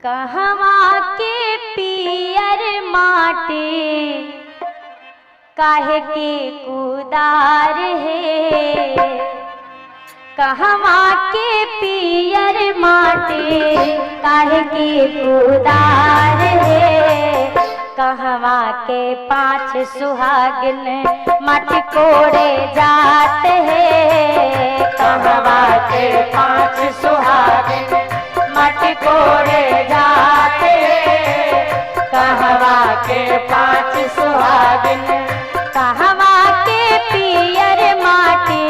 कहवा के पियर माटी काहे के कुदार है। कहवा के पियर माटी काहे के कुदार है। कहवा के पांच सुहागिन माटी कोड़े जाते हैं। कहवा के पांच सुहागिन माटी कोड़े जाते हैं। कहवा के पांच सुहागिन कहवा के पियर माटी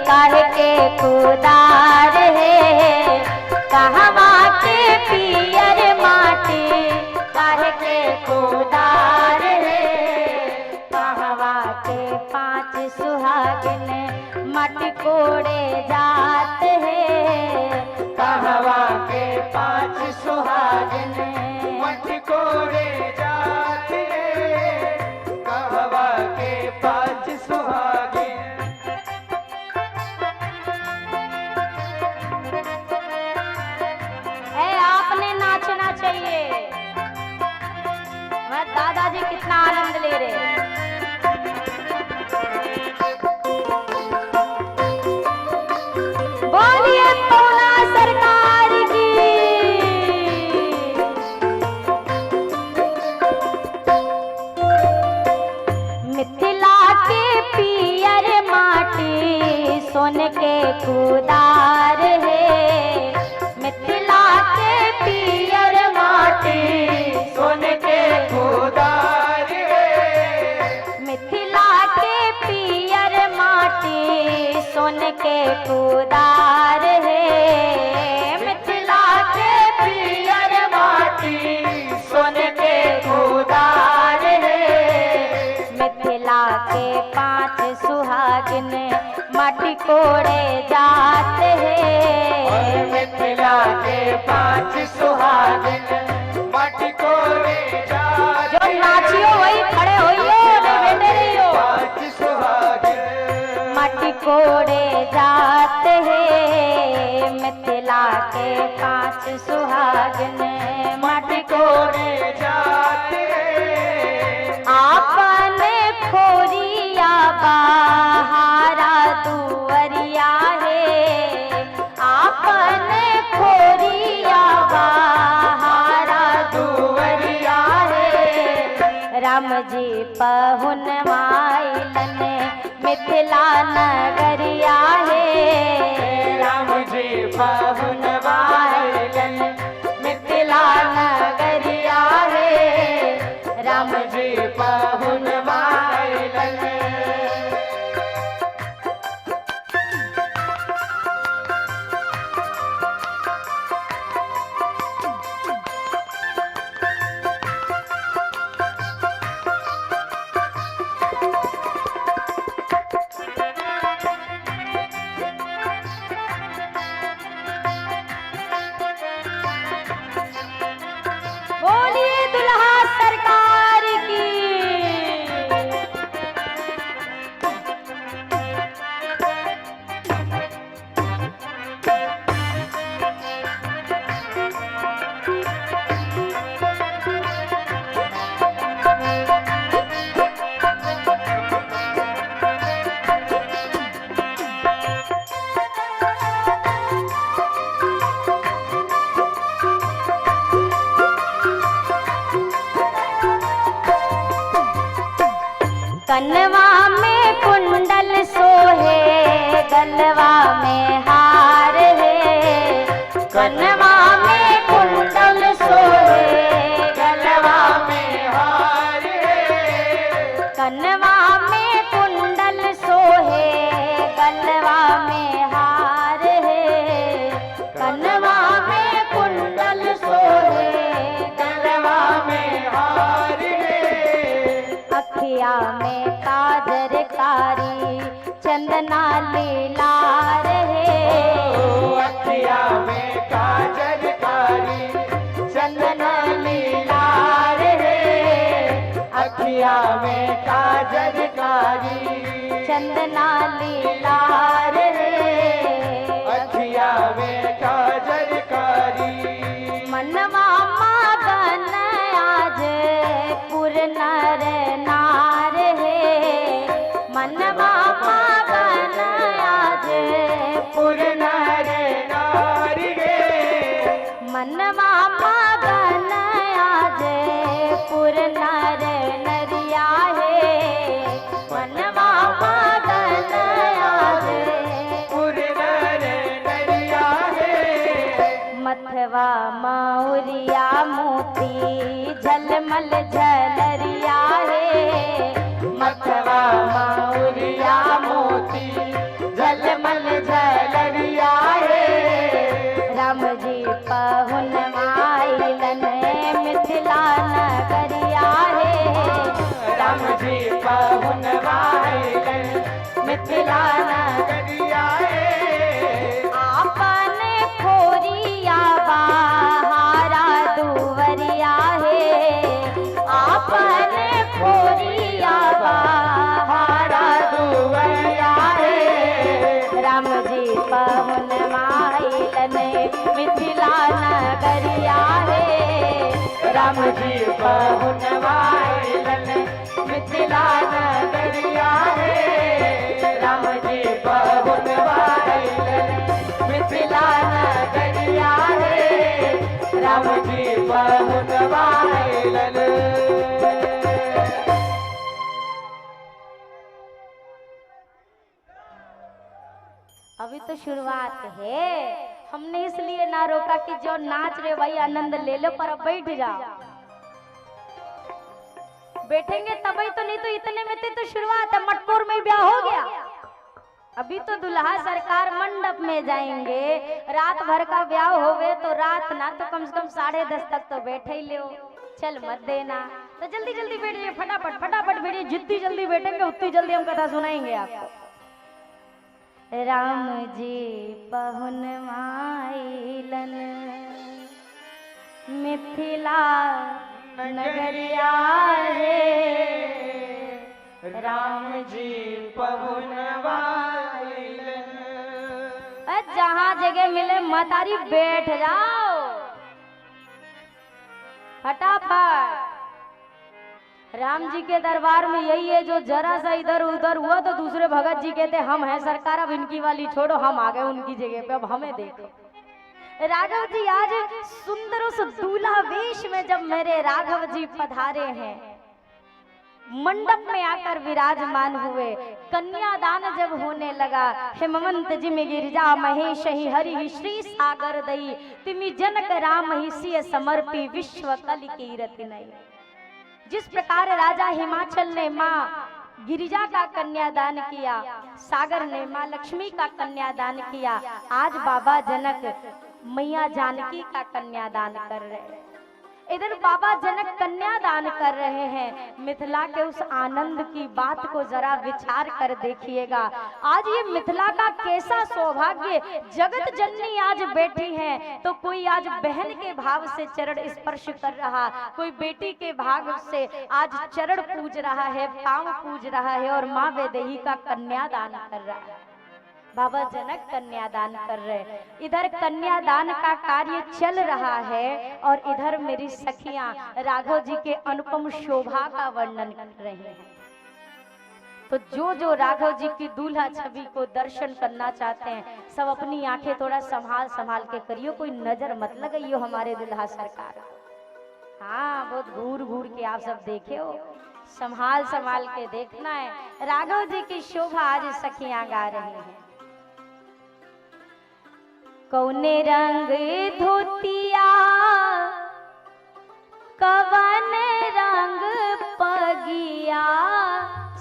काहे के कुदार है। कहवा के पियर माटी काहे के कुदार है। कहवा के पांच सुहागिन माटी कोड़े जाते हैं। कहवा के पांच सुहागिन माटी कोड़े जाते हैं। कहवा के पांच सुहागिन आपने नाचना चाहिए। हमारे दादाजी कितना आनंद ले रहे हैं। बोलिए पूना सरकार की। मिथिला के पियर माटी सोने के कुदार है। मिथिला के पियर माटी सोने के कुदार है। मिथिला के पियर माटी सोने के कुदार है। मिथिला के पियर माटी सोने के कुदार है। मिथिला के पांच सुहागिन माटी कोड़े जाते हैं। और मिथिला के पांच सुहागिन माटी कोड़े जाते जो नाचियो वही खड़े होइयो, नहीं बैठे रहियो। पांच सुहागिन माटी कोड़े जाते हैं। मिथिला के पांच सुहागिन माटी कोड़े कोड़े जाते हैं। आपन खोरिया बहारा दुवरिया है। आपन खोरिया बहारा दुवरिया है। राम जी पहुन माइलन मिथिला नगरिया है। राम जी पावन वाइलन मिथिला नगरिया है। राम जी पावन वाइलन बोलिए दुल्हा सरकार की। कनवा में कुंडल सोहे गलवा में हार है। कनवा में कुंडल सोहे गलवा में हार है। कनवा में कुंडल सोहे गलवा में हार है। कनवा में कुंडल सोहे गलवा में हार है। अखिया में काजर कारी चंदना लीलार है। अखिया में काजल कारी चंदना लीलार है। अखिया में काजल कारी चंदना लीलार है। अखिया में काजल कारी मनवा मनवा मगन आज पुर नर नरिया है, मनवा मगन आज पुर नर नरिया है। मथवा मौरिया मोती झलमल झलरिया है, मथवा मौरिया मोती झलमल झलरिया है। राम जी पहुन आइलन मिथिला नगरिया है, राम जी पहुन आइलन मिथिला नगरिया है। आपन खोरिया बहारा दुवरिया है, आपन खोरिया बहारा दुवरिया है। राम जी पवन आइलन मिथिला नगरिया है, राम जी पहुन आइलन मिथिला नगरिया है। राम जी पहुन आइलन मिथिला नगरिया है। राम जी पहुन आइलन। अभी तो शुरुआत है, हमने इसलिए ना रोका कि जो नाच रहे भाई आनंद ले लो, पर अब बैठ जाओ। बैठेंगे तभी तो, नहीं तो इतने में तो शुरुआत है, मटकोर में ब्याह हो गया। अभी तो दुल्हा सरकार मंडप में जाएंगे, रात भर का ब्याह हो गए तो रात ना तो कम से कम 10:30 तक तो बैठे ही लो, चल मत देना। तो जल्दी जल्दी बैठ जाइए, फटाफट फटाफट बैठिए, जितनी जल्दी बैठेंगे उतनी जल्दी हम कथा सुनाएंगे आपको। राम जी पहुन आइलन मिथिला नगरिया है, राम जी पहुन आइलन। जहाँ जगह मिले मतारी बैठ जाओ फटाफट। राम जी के दरबार में यही है, जो जरा सा इधर उधर हुआ तो दूसरे भगत जी कहते हम हैं सरकार, अब इनकी वाली छोड़ो, हम आ गए उनकी जगह पे, अब हमें देखो। राघव जी आज सुंदर उस दूल्हा वेश में जब मेरे राघव जी पधारे हैं, मंडप में आकर विराजमान हुए, कन्यादान जब होने लगा, हेमवंत जी में गिरिजा महेश ही हरि ही श्री सागर दई, तिमि जनक राम ही सिय समर्पी विश्व कल कीरति नई। जिस प्रकार राजा हिमाचल ने माँ गिरिजा का कन्यादान किया, सागर ने माँ लक्ष्मी का कन्यादान किया, आज बाबा जनक मैया जानकी का कन्यादान कर रहे हैं। इधर बाबा जनक कन्यादान कर रहे हैं, मिथिला के उस आनंद की बात को जरा विचार कर देखिएगा। आज ये मिथिला का कैसा सौभाग्य, जगत जननी आज बैठी हैं तो कोई आज बहन के भाव से चरण स्पर्श कर रहा, कोई बेटी के भाव से आज चरण पूज रहा है, पांव पूज रहा है, और माँ वैदेही का कन्यादान कर रहा है। बाबा जनक कन्यादान कर रहे, इधर कन्यादान का कार्य चल रहा है और इधर मेरी सखियां राघव जी के अनुपम शोभा का वर्णन कर रही हैं। तो जो जो राघव जी की दूल्हा छवि को दर्शन करना चाहते हैं, सब अपनी आंखें थोड़ा संभाल संभाल के करियो, कोई नजर मत लगाइयो हमारे दूल्हा सरकार। हाँ, बहुत घूर घूर के आप सब देखे हो, संभाल संभाल के देखना है। राघव जी की शोभा आज सखियां गा रही हैं। कौने रंग धोतिया, कवन रंग पगिया,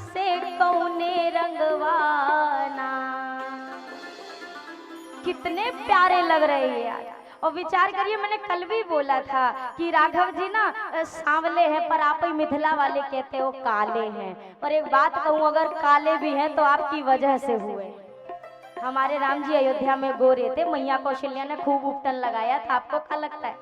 से कौने रंगवाना। कितने प्यारे लग रहे हैं यार। और विचार करिए, मैंने कल भी बोला था कि राघव जी ना सांवले हैं, पर आप ही मिथिला वाले कहते हो काले हैं। और एक बात कहूँ, अगर काले भी हैं तो आपकी वजह से हुए। हमारे राम जी अयोध्या में गोरे थे, मैया कौशल्या ने खूब उपटन लगाया था, आपको क्या लगता है?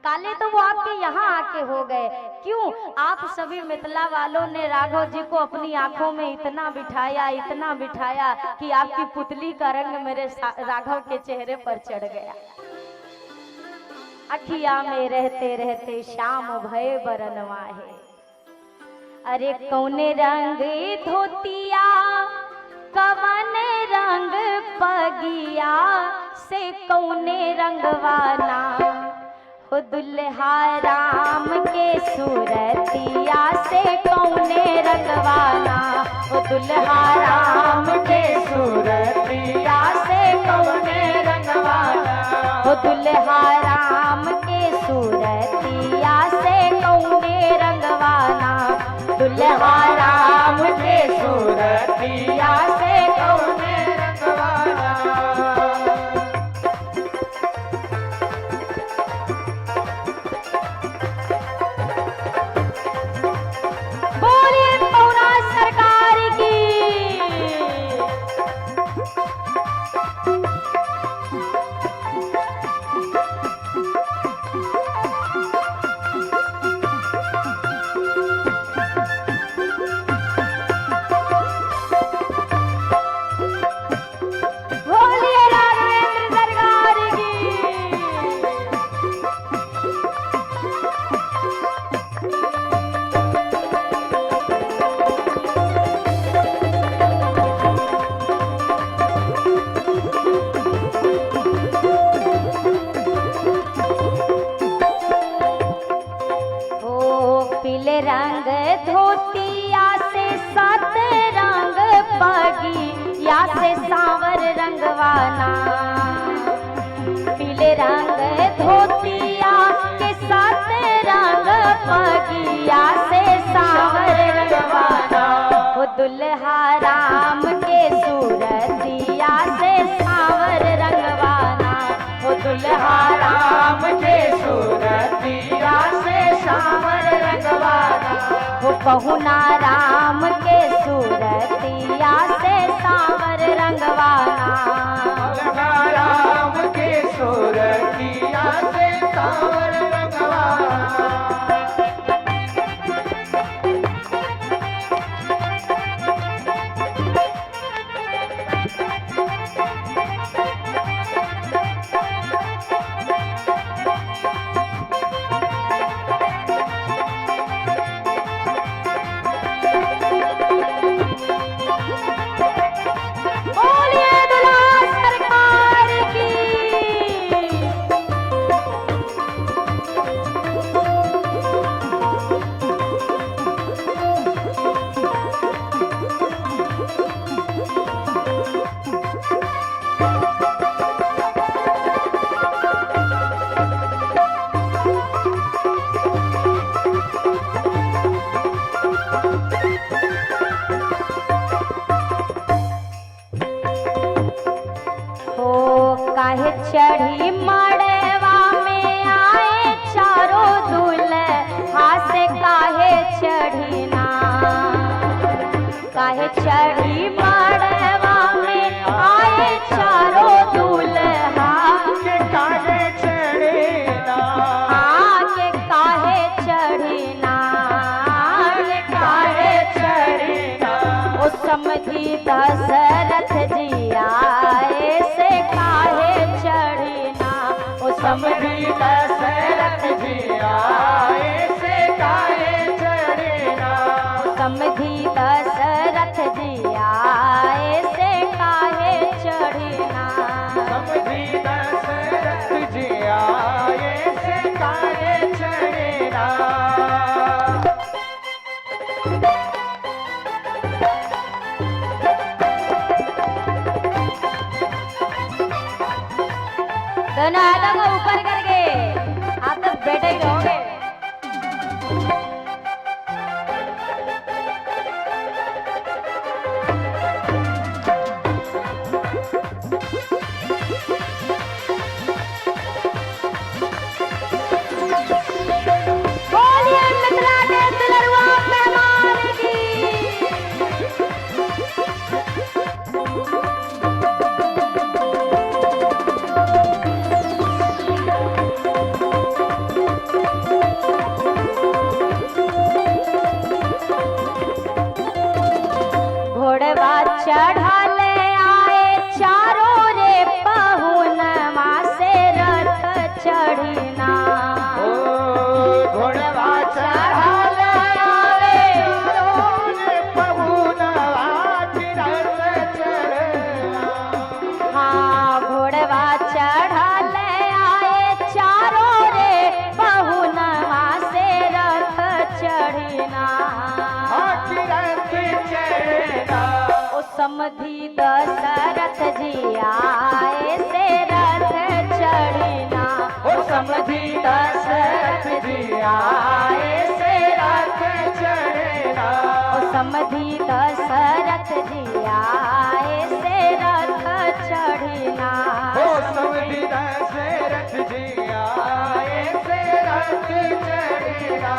काले तो वो आपके यहाँ आके हो गए। क्यों? आप सभी मिथिला वालों ने राघव जी को अपनी आंखों में इतना बिठाया कि आपकी पुतली का रंग मेरे राघव के चेहरे पर चढ़ गया। अखिया में रहते रहते शाम भय बरनवा है। अरे कौने रंग धोतिया, कवन रंग पगिया, से कौने रंगवाना। ओ दुल्हा राम के सूरतिया से कौने रंगवाना, ओ दुल्हा राम के सूरतिया से कौने रंगवाना, ओ दुल्हा राम के सूरतिया से कौने रंगवाना, दुल्हा राम के सूरतिया से कौने रंगवाना। बोलिए पौना सरकार की। बोलिए राघवेंद्र सरकार की। पीले रंग धोतिया से सात रंग पगी या से सांवर रंगवाना, पीले रंग धोतिया के सात रंग पगिया से सांवर रंगवाना, वो दुल्हा राम के सूरतिया से सांवर रंगवाना, वो दुल्हा राम के सूरतिया से सांवर रंगवाना, वो पहुना राम के सूरतिया से सांवर रंगवाना, राम के सूरतिया से सांवर रंगवाना। बोलिए दुल्हा सरकार की। काहे चढ़ी मड़वा में आए चारों दूल्हा से काहे चढ़ी ना, काहे चढ़ी मड़वा में आए चारों दूल्हा के काहे चढ़े ना, के काहे चढ़ी ना, के काहे चढ़े ना। ओ समझी दशरथ जी आए से काहे चढ़ी ना, ओ समझी दशरथ जी आए से काहे चढ़े ना, समझी दशरथ जी आए से काहे चढ़ी ना। समझी दशरथ जी आए से काहे चढ़े ना। दोनों हाथों को ऊपर करके आप तो बैठे ही रहोगे। बोलिए मिथिला के दुलरुआ मेहमान की। समधी दशरथ जी आए से रथ चढ़ना। ओ समधी दशरथ जी आए से रथ चढ़ना। ओ समधी दशरथ जी आए से रथ चढ़ना। ओ समधी दशरथ जी आए से रथ चढ़ना।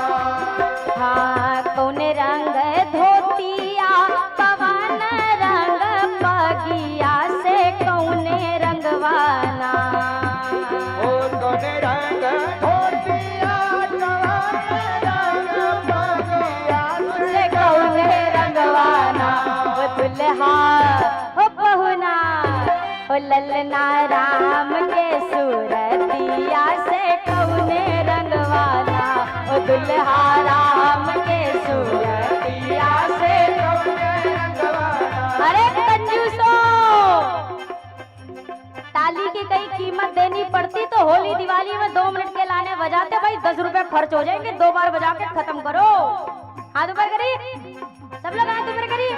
हाँ कौन रंग धोतिया पवन रंग पगिया से कौने रंगवाना। ओ कौन रंग धोतिया कवन रंग पगिया से कौने रंगवाना। ओ दुल्हा हो पहुना ओ ललना राम के सूरतिया से कौने रंगवाना। ओ दुल्हा राम के सूरतिया से। अरे कंजूसो, ताली की कई कीमत देनी पड़ती तो होली दिवाली में 2 मिनट के लाने बजाते भाई 10 रुपए खर्च हो जाएंगे। 2 बार बजा के खत्म करो। हाथ ऊपर करिए, सब लोग हाथ ऊपर करिए,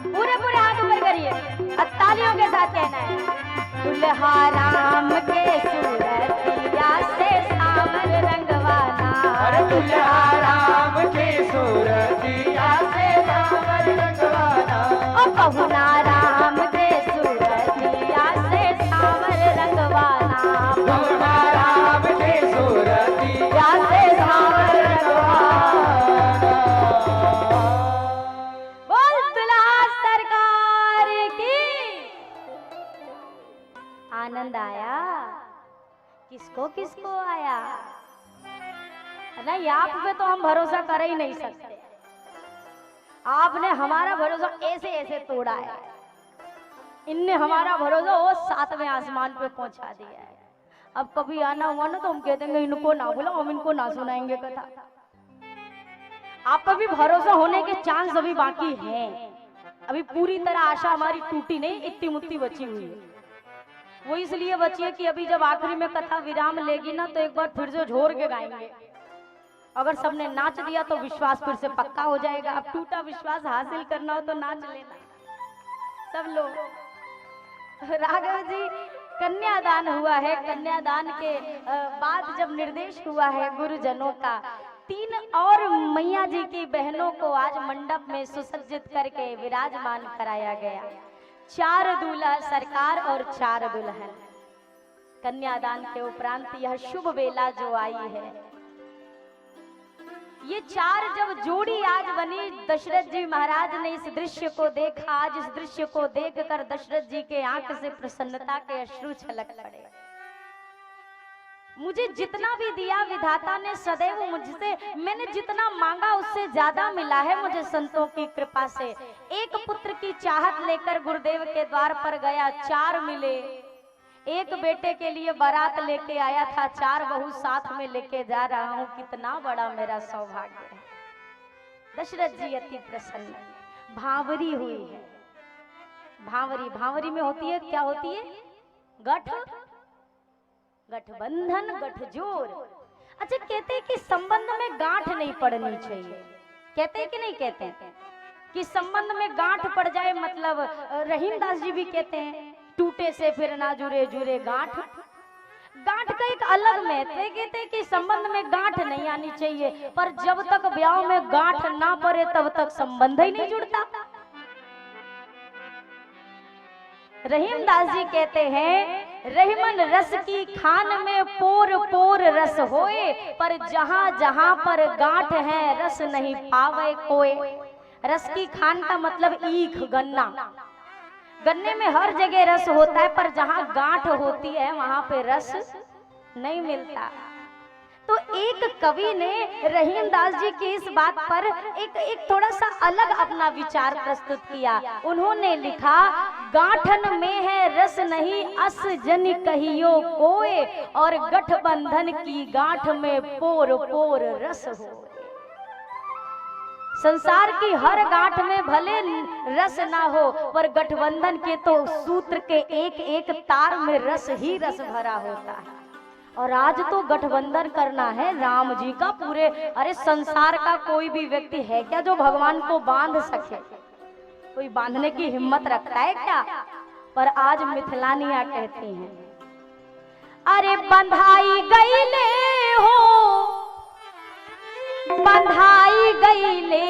पूरे पूरे हाथ ऊपर करिए और तालियों के साथ कहना है दुल्हा राम के सूरतिया से सावर रंगवाना। अरे दुल्हा राम के सूरतिया से सावर रंगवाना। ओ पहुना राम के सूरतिया से सावर रंगवाना। पहुना राम के सूरतिया से सावर रंगवाना। बोल दुल्हा सरकार की। आनंद आया? किसको किसको आया? नहीं, आप पे तो हम भरोसा कर ही नहीं सकते। आपने हमारा भरोसा ऐसे ऐसे तोड़ा है। इनने हमारा भरोसा वो 7वें आसमान पे पहुंचा दिया है। अब कभी आना हुआ ना तो हम कह देंगे इनको ना बुलाओ, हम इनको ना सुनाएंगे कथा। आप पर भी भरोसा होने के चांस अभी बाकी हैं। अभी पूरी तरह आशा हमारी टूटी नहीं, इतनी मुट्ठी बची हुई है। वो इसलिए बची है कि अभी जब आखिरी में कथा विराम लेगी ना तो एक बार फिर से झोर के गाएंगे। अगर सबने नाच दिया तो विश्वास फिर से पक्का हो जाएगा। अब टूटा विश्वास हासिल करना हो तो नाच लेना सब लोग। राघव जी, कन्यादान हुआ है। कन्यादान के बाद जब निर्देश हुआ है गुरुजनों का, 3 और मैया जी की बहनों को आज मंडप में सुसज्जित करके विराजमान कराया गया। 4 दूल्हा सरकार और 4 दुल्हन। कन्यादान के उपरांत यह शुभ बेला जो आई है, ये 4 जब जोड़ी आज बनी, दशरथ जी महाराज ने इस दृश्य को देखा। आज इस दृश्य को देखकर दशरथ जी के आंख से प्रसन्नता के अश्रु छलक पड़े। मुझे जितना भी दिया विधाता ने सदैव मुझसे, मैंने जितना मांगा उससे ज्यादा मिला है मुझे संतों की कृपा से। एक पुत्र की चाहत लेकर गुरुदेव के द्वार पर गया, 4 मिले। एक बेटे के लिए बारात लेके आया था, 4 बहू साथ में लेके जा रहा हूं। कितना बड़ा मेरा सौभाग्य है। दशरथ जी अति प्रसन्न, भांवरी हुई है। भांवरी, भांवरी में होती है, क्या होती है? गठबंधन, गठजोड़। अच्छा, कहते हैं कि संबंध में गांठ नहीं पड़नी चाहिए। कहते हैं कि नहीं कहते हैं कि संबंध में गांठ पड़ जाए, मतलब रहीमदास जी भी कहते हैं टूटे से फिर ना जुड़े जुड़े गांठ। गांठ का एक अलग महत्व है। कहते हैं कि संबंध में गांठ नहीं आनी चाहिए, पर जब तक ब्याह में गांठ ना पड़े तब तक संबंध ही नहीं जुड़ता। रहीमदास जी कहते हैं, रहीमन रस की खान में पोर पोर रस होए, पर जहां जहां पर गांठ है रस नहीं पावे कोई। रस की खान का मतलब ईख, गन्ना। गन्ने में हर जगह रस होता है, पर जहां गांठ होती है वहां पे रस नहीं मिलता। तो एक कवि ने रहीमदास जी की इस बात पर एक थोड़ा सा अलग अपना विचार प्रस्तुत किया। उन्होंने लिखा, गांठन में है रस नहीं अस जन कहियो कोय, और गठबंधन की गांठ में पोर पोर रस हो। संसार की हर गांठ में भले रस ना हो, पर गठबंधन के तो सूत्र के एक एक तार में रस ही रस भरा होता है। और आज तो गठबंधन करना है राम जी का पूरे, अरे संसार का कोई भी व्यक्ति है क्या जो भगवान को बांध सके? कोई बांधने की हिम्मत रखता है क्या? पर आज मिथिलानिया कहती हैं, अरे बंधाई गईले हो, बंधाई गईले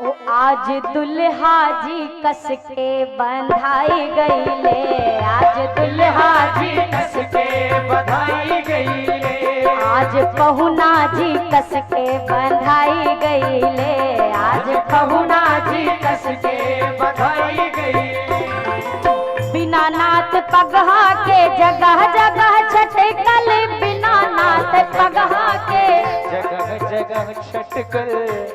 ओ आज दुल्हा जी कस के बंधाई गईले, आज दुल्हा जी कस के बधाई गईले, आज पहुना जी कस के बंधाई गईले, आज पहुना जी कस के बधाई गईले। बिना नाथ पगहा के जगह जगह छटकल, बिना नाथ पगहा के जगह जगह छटकल।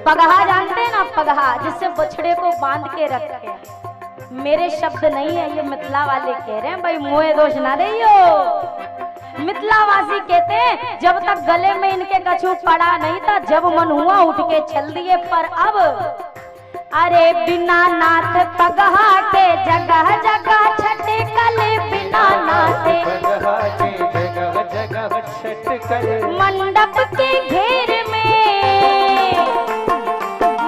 पगहा जानते हैं ना, पगहा जिससे बछड़े को बांध के रखते हैं। मेरे शब्द नहीं है, ये मिथिला वाले कह रहे हैं, भाई मुँह दोष ना देयो। मिथिलावासी कहते हैं जब तक गले में इनके कछू पड़ा नहीं था, जब मन हुआ उठ के चल दिए। पर अब अरे बिना नाथ पगहा के जगह जगह छटकल, बिना नाथ पगहा के जगह जगह छटकल। मंडप के घेर में,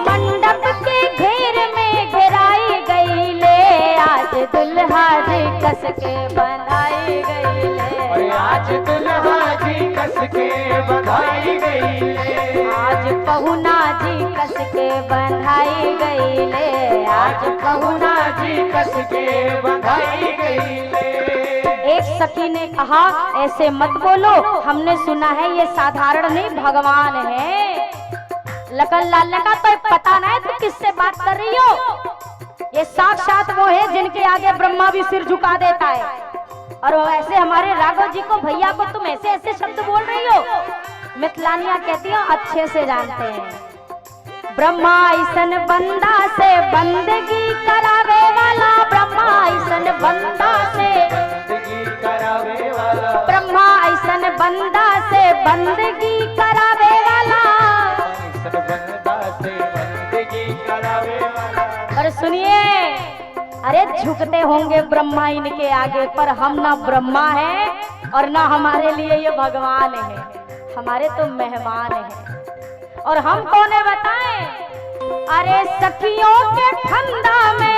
मंडप के घेर में घेराई गईले, आज दुल्हा जी कस के बंधाई गईले, अरे आज दुल्हा जी कस के बधाई गईले, आज पहुना जी कस के बंधाई गईले, आज पहुना जी कस के बधाई गईले। एक सखी ने कहा ऐसे मत बोलो, हमने सुना है ये साधारण नहीं भगवान है। लखन लाल ने कहा तो पता ना है तुम किससे बात कर रही हो, ये साक्षात वो है जिनके आगे ब्रह्मा भी सिर झुका देता है। और ऐसे हमारे राघव जी को, भैया को तुम ऐसे ऐसे शब्द बोल रही हो। मिथिलानिया कहती हो अच्छे से जानते हैं, ब्रह्मा ऐसन बंदा से बंदगी करावे वाला, ब्रह्मा ऐसन बंदा से बंदगी करावे वाला, ब्रह्मा ऐसन बंदा से बंदगी करावे वाला। ऐसन बंदा से बंदगी करावे वाला। पर सुनिए, अरे झुकते होंगे ब्रह्मा इनके आगे, पर हम ना ब्रह्मा है और ना हमारे लिए ये भगवान है, हमारे तो मेहमान हैं। और हम कौन है बताएं? अरे सखियों के फंदा में,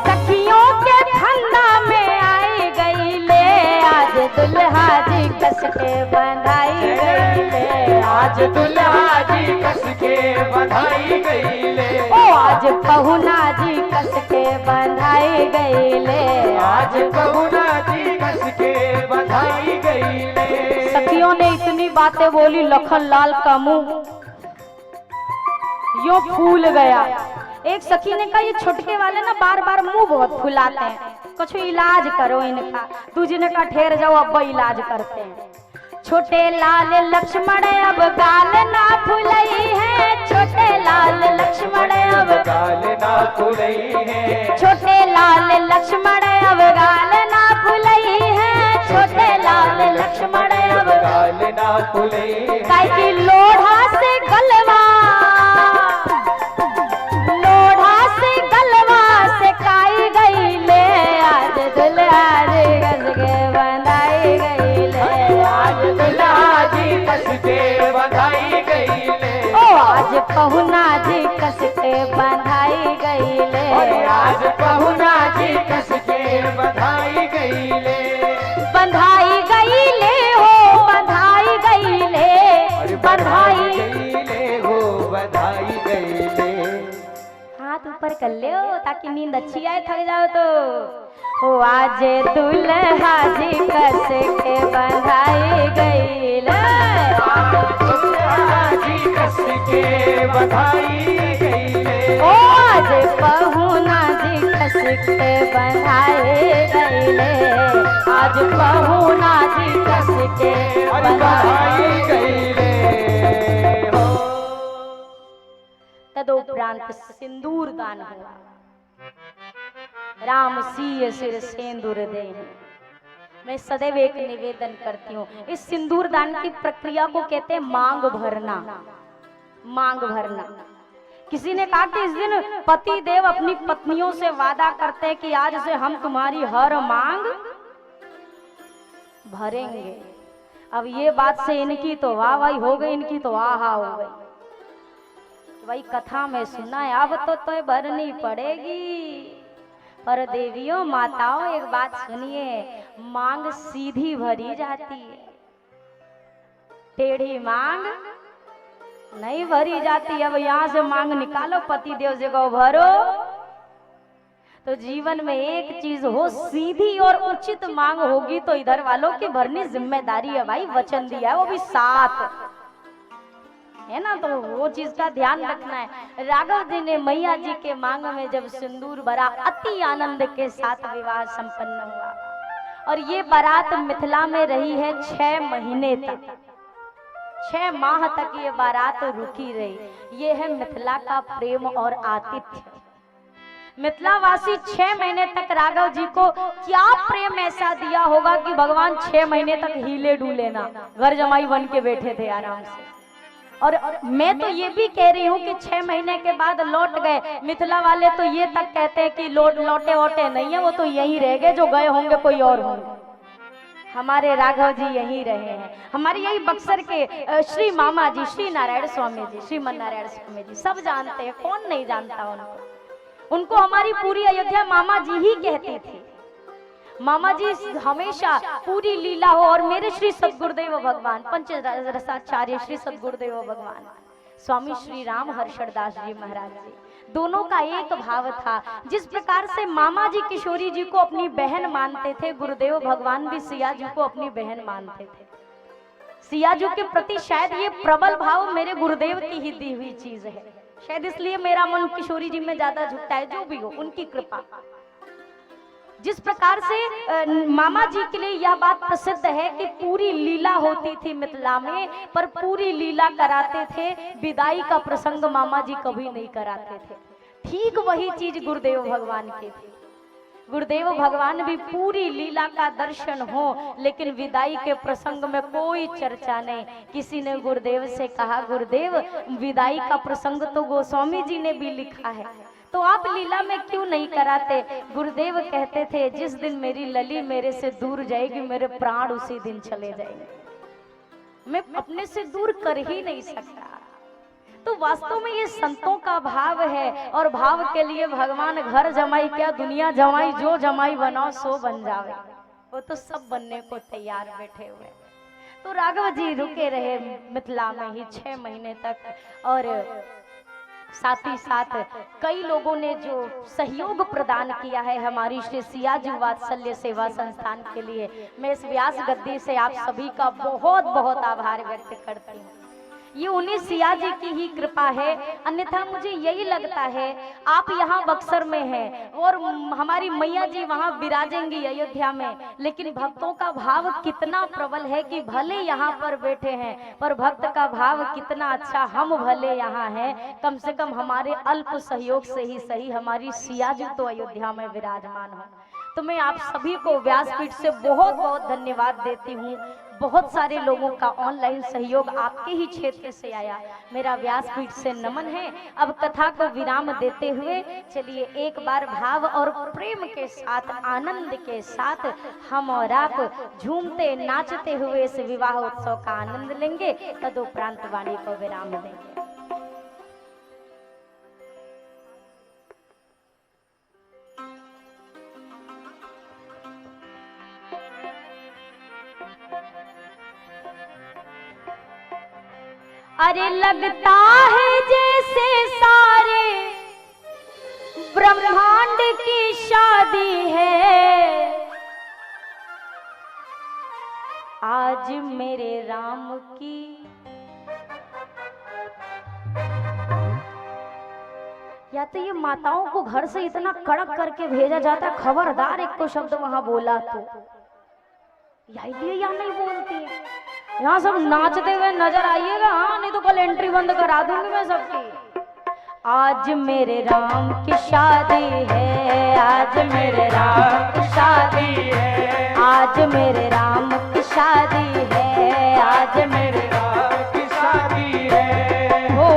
सखियों के फंदा में आई गईले, आज दुल्हा जी कस के बंधाई गईले, आज दुल्हा जी कस के बधाई गईले, ओ आज पहुना जी कस के बंधाई गईले, आज पहुना जी कस के बधाई गईले। सखियों ने इतनी बातें बोली, लखन लाल का मुंह यो फूल गया। एक सखी ने कहा ये छुटके वाले ना बार बार मुंह बहुत फुलाते हैं, कुछ इलाज करो इनका। दूसरी ने कहा ठहर जाओ अब इलाज करते हैं। छोटे लाल लक्ष्मण अब गाल ना फुलई है, छोटे लाल लक्ष्मण अब गाल ना फुलई है, छोटे लाल लक्ष्मण अब गाल ना फुलई है, छोटे लाल लक्ष्मण अब गाल ना फुलई है। काई की लोढ़ा से गलवा, लोढ़ा से गलवा से काई गईले, आज दुल्हा जी कस के बंधाई गईले, आज दुल्हा जी कस के बधाई गईले, ओ आज पहुना जी कस के बंधाई गईले, आज पहुना जी कस के बधाई गईले, बंधाई गईले हो, बंधाई गईले, बंधाई गईले हो, बधाई गईले। हाथ ऊपर कर ले ताकि नींद अच्छी आए, थक जाओ तो। हो आज दुल्हा जी कस के बंधाई गईले, दुल्हा जी कस के बधाई गईले, ओ आज पहुना जी कस के बंधाई गईले, आज पहुना जी कस के बधाई गईले हो। तदोपरांत सिंदूर दान हुआ, राम सिय सिर सिंदूर दे। मैं सदैव एक निवेदन करती हूँ, इस सिंदूर दान की प्रक्रिया को कहते हैं मांग भरना। मांग भरना, किसी ने कहा कि इस दिन पति देव अपनी पत्नियों से वादा करते हैं कि आज से हम तुम्हारी हर मांग भरेंगे। अब ये बात से इनकी तो वाह वाही हो गई, इनकी तो आहा हो गई। वही कथा में सुना है, अब तो भरनी पड़ेगी। पर देवियों माताओं एक बात सुनिए, मांग सीधी भरी जाती है, टेढ़ी मांग नहीं भरी जाती। अब यहाँ से मांग निकालो, पति देव से कहो भरो। तो जीवन में एक चीज हो, सीधी और उचित मांग होगी तो इधर वालों की भरनी जिम्मेदारी है भाई, वचन दिया है वो भी साथ, है ना, तो वो चीज का ध्यान रखना है। राघव जी ने मैया जी के मांग में जब सिंदूर भरा, अति आनंद के साथ विवाह संपन्न हुआ। और ये बारात मिथिला में रही है 6 महीने तक, 6 माह तक ये बारात रुकी रही। ये है मिथिला का प्रेम और आतिथ्य। मिथिलावासी 6 महीने तक राघव जी को क्या प्रेम ऐसा दिया होगा कि भगवान 6 महीने तक हिले डूले ना, घर जमाई बन के बैठे थे आराम से। और मैं तो ये भी कह रही हूँ कि 6 महीने के बाद लौट गए। मिथिला वाले तो ये तक कहते हैं कि लौटे वोटे नहीं है, वो तो यहीं रह गए, जो गए होंगे कोई और होंगे। हमारे राघव जी यहीं रहे हैं। हमारे यही बक्सर के श्री मामा जी, श्री नारायण स्वामी जी, श्रीमन नारायण स्वामी जी, सब जानते हैं, कौन नहीं जानता उनको। उनको हमारी पूरी अयोध्या मामा जी ही कहती थी। मामा जी हमेशा पूरी लीला हो। और मेरे श्री सद्गुरुदेव भगवान पंच रसाचार्य श्री सद्गुरुदेव भगवान स्वामी श्री राम हर्षदास जी महाराज जी, दोनों का एक भाव था। जिस प्रकार से मामा जी किशोरी जी को अपनी बहन मानते थे, गुरुदेव भगवान भी सिया जी को अपनी बहन मानते थे। सिया जी के प्रति शायद ये प्रबल भाव मेरे गुरुदेव की ही दी हुई चीज है, शायद इसलिए मेरा मन किशोरी जी में ज्यादा झुकता है। जो भी हो, उनकी कृपा। जिस प्रकार से मामा जी के लिए यह बात प्रसिद्ध है कि पूरी लीला होती थी मिथिला में, पर पूरी लीला कराते थे, विदाई का प्रसंग मामा जी कभी नहीं कराते थे। ठीक वही चीज गुरुदेव भगवान की थी। गुरुदेव भगवान भी पूरी लीला का दर्शन हो, लेकिन विदाई के प्रसंग में कोई चर्चा नहीं। किसी ने गुरुदेव से कहा, गुरुदेव विदाई का प्रसंग तो गोस्वामी जी ने भी लिखा है, तो आप लीला में क्यों नहीं कराते? गुरुदेव कहते थे, जिस दिन मेरी लली मेरे से दूर जाएगी, मेरे प्राण उसी दिन चले जाएंगे, मैं अपने से दूर कर ही नहीं सकता। तो वास्तव में ये संतों का भाव है, और भाव के लिए भगवान घर जमाई क्या दुनिया जमाई, जो जमाई बनाओ सो बन जावे, वो तो सब बनने को तैयार बैठे हुए। तो राघव जी रुके रहे मिथिला में ही 6 महीने तक, और साथ ही साथ कई लोगों ने जो सहयोग प्रदान किया है हमारी श्री सिया जी वात्सल्य सेवा संस्थान के लिए, मैं इस व्यास गद्दी से आप सभी का बहुत बहुत आभार व्यक्त करती हूँ। ये उन्हीं सिया जी की ही कृपा है, अन्यथा मुझे यही लगता है आप यहाँ बक्सर में हैं और हमारी मैया जी वहाँ विराजेंगी अयोध्या में, लेकिन भक्तों का भाव कितना प्रबल है कि भले यहाँ पर बैठे हैं, पर भक्त का भाव कितना अच्छा। हम भले यहाँ हैं, कम से कम हमारे अल्प सहयोग से ही सही हमारी सिया जी तो अयोध्या में विराजमान हो। तो मैं आप सभी को व्यासपीठ से बहुत बहुत धन्यवाद देती हूँ। बहुत सारे लोगों का ऑनलाइन सहयोग आपके ही क्षेत्र से आया, मेरा व्यासपीठ से नमन है। अब कथा को विराम देते हुए चलिए एक बार भाव और प्रेम के साथ, आनंद के साथ हम और आप झूमते नाचते हुए इस विवाह उत्सव का आनंद लेंगे। तदुपरांत वाणी को विराम देंगे। अरे लगता है जैसे सारे ब्रह्मांड की शादी है, आज मेरे राम की। या तो ये माताओं को घर से इतना कड़क करके भेजा जाता, खबरदार एक को शब्द वहां बोला तो, इसलिए यहाँ नहीं बोलती है। यहाँ सब नाचते हुए नजर आइएगा, हाँ, नहीं तो कल एंट्री बंद करा दूंगी मैं सबकी। आज मेरे राम की शादी है, आज मेरे राम की शादी है, आज मेरे राम की शादी है, आज मेरे राम की शादी है। हो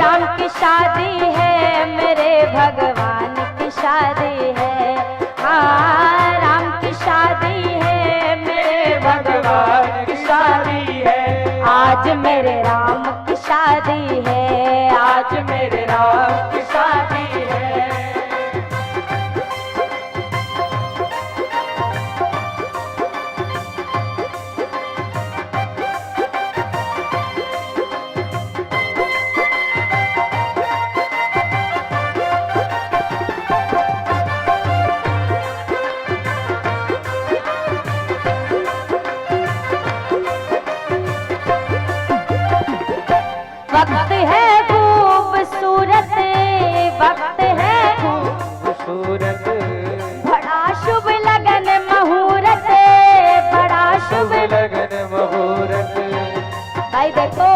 राम की शादी है, मेरे भगवान की शादी है। हाँ, राम की शादी है, मेरे भगवान की शादी है। आज मेरे राम की शादी है, आज आज मेरे राम की शादी है। वक्त है खूबसूरत, वक्त है खूबसूरत, बड़ा शुभ लगन मुहूर्त, बड़ा शुभ लगन मुहूर्त। भाई देखो,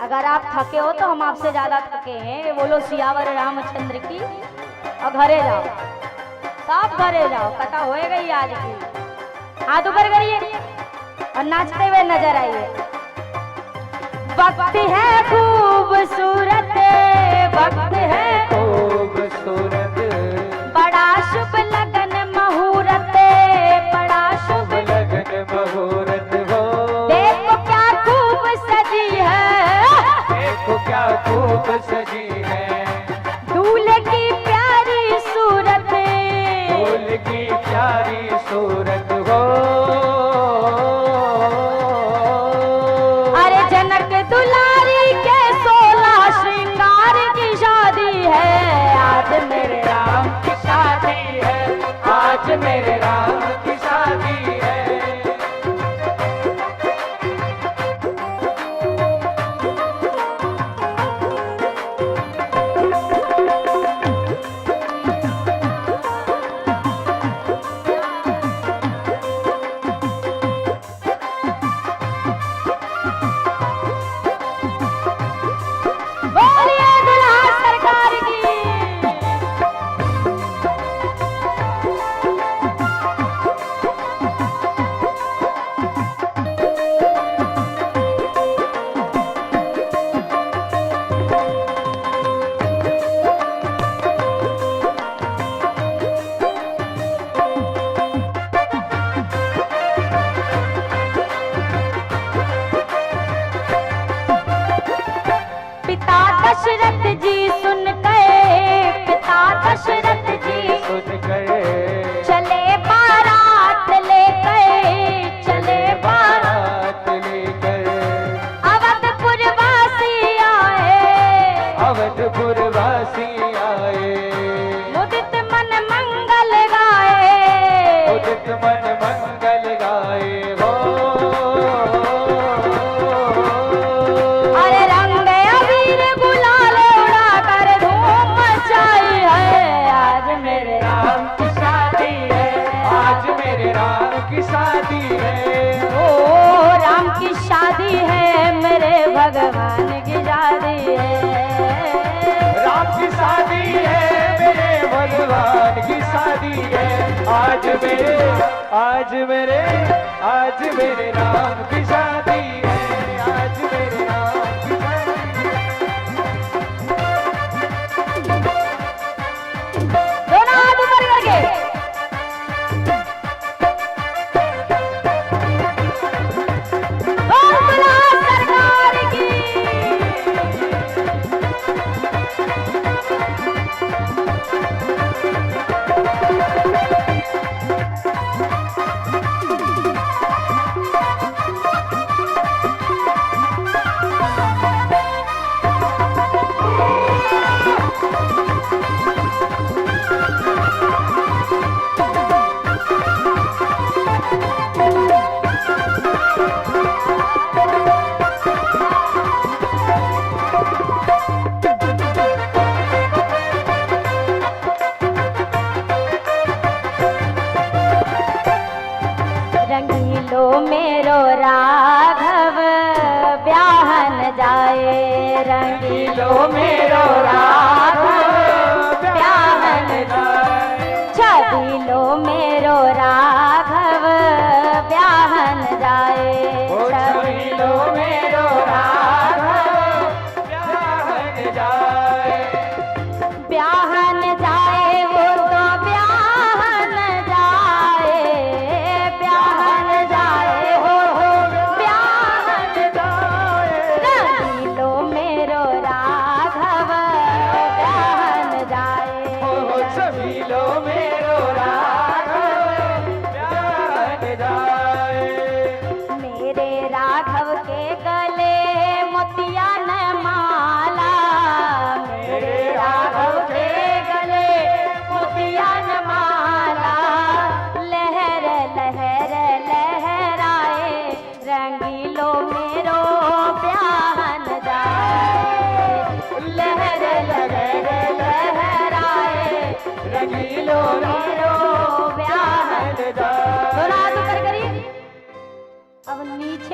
अगर आप थके हो तो हम आपसे ज्यादा थके हैं। बोलो सियावर रामचंद्र की। और घरे जाओ, सब घरे जाओ, कथा हो गई आज की। हाथ ऊपर करिए और नाचते हुए नजर आइए। वक्त है खूबसूरत, वक्त है खूबसूरत, बड़ा शुभ लगन मुहूर्त, बड़ा शुभ लगन मुहूर्त हो। देखो क्या खूब सजी है, देखो क्या खूब सजी है, दूल्हे की प्यारी सूरत, फूल की प्यारी सूरत हो। अरे जनक दुलारी के 16 श्रृंगार की शादी है। आज मेरे राम की शादी है, आज मेरे राम की शादी है। बोलिए दुल्हा सरकार की। पिता दशरथ जी सुन गए, पिता दशरथ जी सुन गए, चले बारात ले गए, चले बारात बारात ले गए, अवधपुर वासी आए, अवधपुर वासी आए, मुदित मन मंगल गाए, उदित मन मंगल गाए हो। अरे रंग अबीर गुलाल उड़ा कर धूम मचाई है। आज मेरे राम की शादी है, आज मेरे राम की शादी है। ओ राम की शादी है, मेरे भगवान की शादी है। राम की शादी है, मेरे भगवान की शादी है। आज मेरे, आज मेरे, आज मेरे राम की शादी है, आज मेरे राम की शादी है। दोनों हाथ ऊपर करके बोल दुल्हा सरकार की। रंगीलो मेरो राघव ब्याहन जाए, रंगीलो मेरो राघव ब्याहन जाए, छबीलो मेरो राघव ब्याहन जाए, छबीलो मेरो राघव ब्याहन जाए, ब्याहन जाए वो तो ब्याहन जाए, ब्याहन जाए हो ब्याहन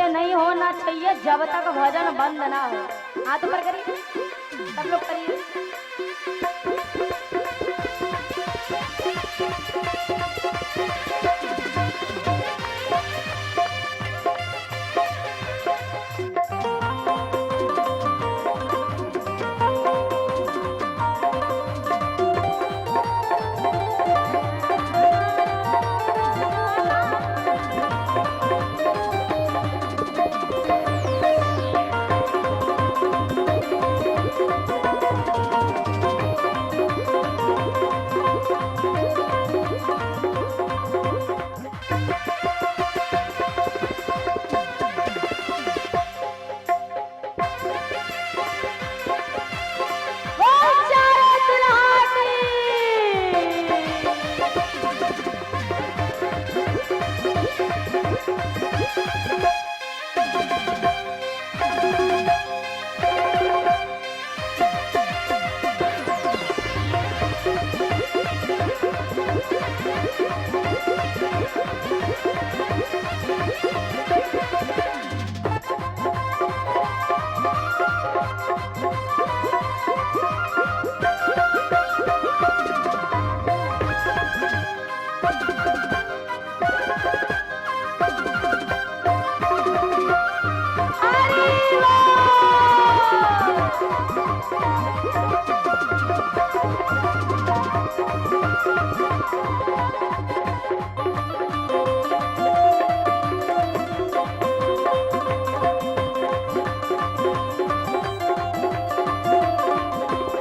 के नहीं होना चाहिए जब तक भजन बंद ना हो। हाथ ऊपर करिए, सब लोग करिए।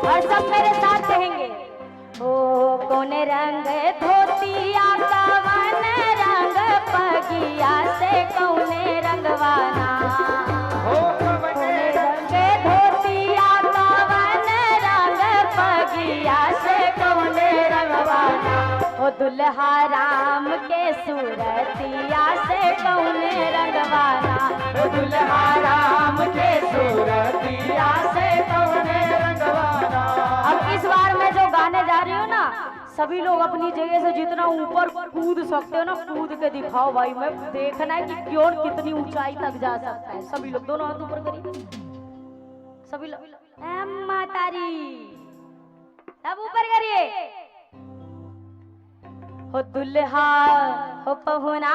और सब मेरे साथ कहेंगे, ओ कौन रंग धोतिया कवन रंग पगिया से कौने रंगवाना। हो कवन रंग धोतिया कवन रंग पगिया से कौने रंगवाना। ओ दुल्हा राम के सूरतिया से कौने रंगवाना। ओ दुल्हा राम के सूरतिया से कौने रंगवाना। अब इस बार मैं जो गाने जा रही हूँ ना, सभी लोग अपनी जगह से जितना ऊपर कूद सकते हो ना कूद के दिखाओ भाई। मैं देखना है कि कौन कितनी ऊंचाई तक जा सकता है। सभी लोग दोनों हाथ ऊपर करिए, सभी लोग। ऐ मातारी, सब ऊपर करिए। हो दुल्हा हो पहुना,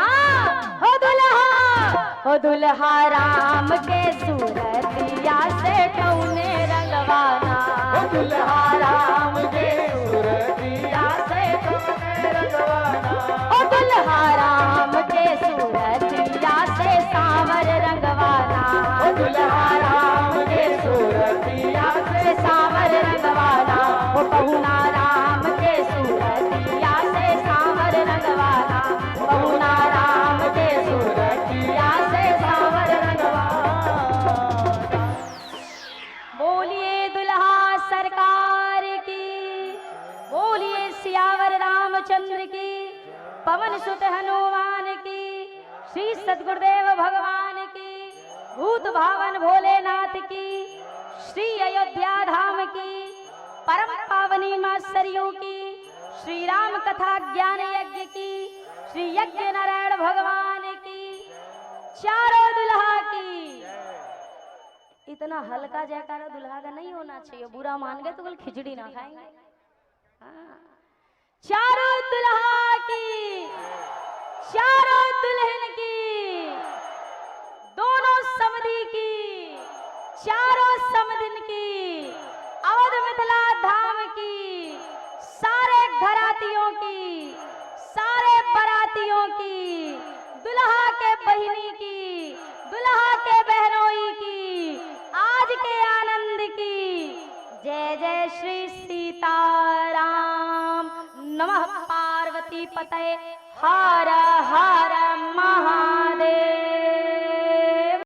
हो दुल्हा राम के सूरतिया से कौने रंगवाना। ओ दुल्हा राम के सूरतिया से कौने रंगवाना। ओ दुल्हा राम के सूरतिया से सांवर रंगवाना। ओ दुल्हा राम के सूरतिया से सांवर रंगवाना। ओ पहुना राम के सूरतिया से सांवर रंगवाना। पहुना राम के सूरतिया से सांवर रंगवाना। बोलिए दुल्हा सरकार की, बोलिए सियावर रामचंद्र की, पवन सुत हनुमान की, श्री सद्गुरुदेव भगवान की, भूत भावन भोलेनाथ की, श्री अयोध्या धाम की, परम पावनी मां सरयू की, श्री राम कथा ज्ञान यज्ञ की, श्री यज्ञ नारायण भगवान की, चारों दुल्हा की। इतना हल्का जयकारा दुल्हा का नहीं होना चाहिए, बुरा मान गए तो कल खिचड़ी ना खाएंगे। हाँ। चारों दुल्हा की, चारों दुल्हन की, दोनों समधी की, चारों समधिन की, अवध मिथिला धाम की, सारे घरातियों की, सारे बरातियों की, दुल्हा के बहिनी की, दुल्हा के बहनोई की, आज के आनंद की। जय जय श्री सीताराम। नमः पार्वती पतये हर हर महादेव।